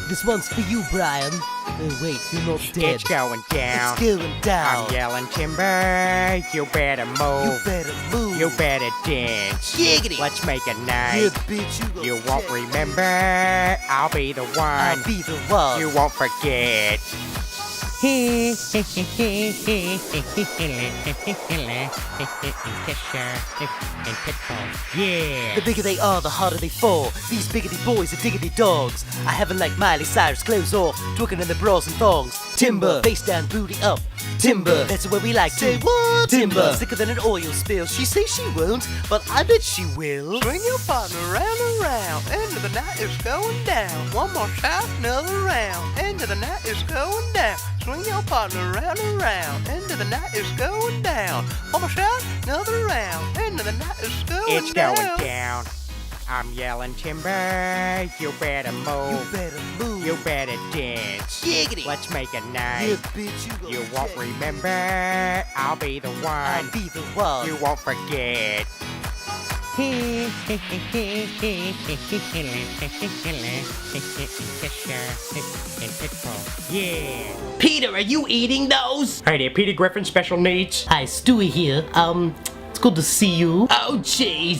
This one's for you, Brian. Oh, wait, you're not dead. It's going down. It's going down. I'm yelling timber. You better move. You better move. You better dance. Giggity. Let's make a Yeah, night. bitch, You won't remember. I'll be the one. I'll be the one. You won't forget. Yeah. The bigger they are, the harder they fall. These biggity boys are diggity dogs. I haven't like Miley Cyrus, clothes off, twerking in the bras and thongs. Timber, face down, booty up. Timber, that's where we like to. Say what? Timber, sicker than an oil spill. She say she won't, but I bet she will. Swing your partner round and round. End of the night is going down. One more shot, another round. End of the night is going down. Swing your partner round and round. End of the night is going down. One more shot, another round. End of the night is going It's down. going down. I'm yelling timber. You better You move. better move. You better dance. Giggity. Let's make a Yeah, night. bitch, You won't remember. I'll be the I'll one. be the one. You won't forget. Yeah. Peter, are you eating those? Hey there, Peter Griffin, special needs. Hi, Stewie here. It's good to see you. Oh, jeez.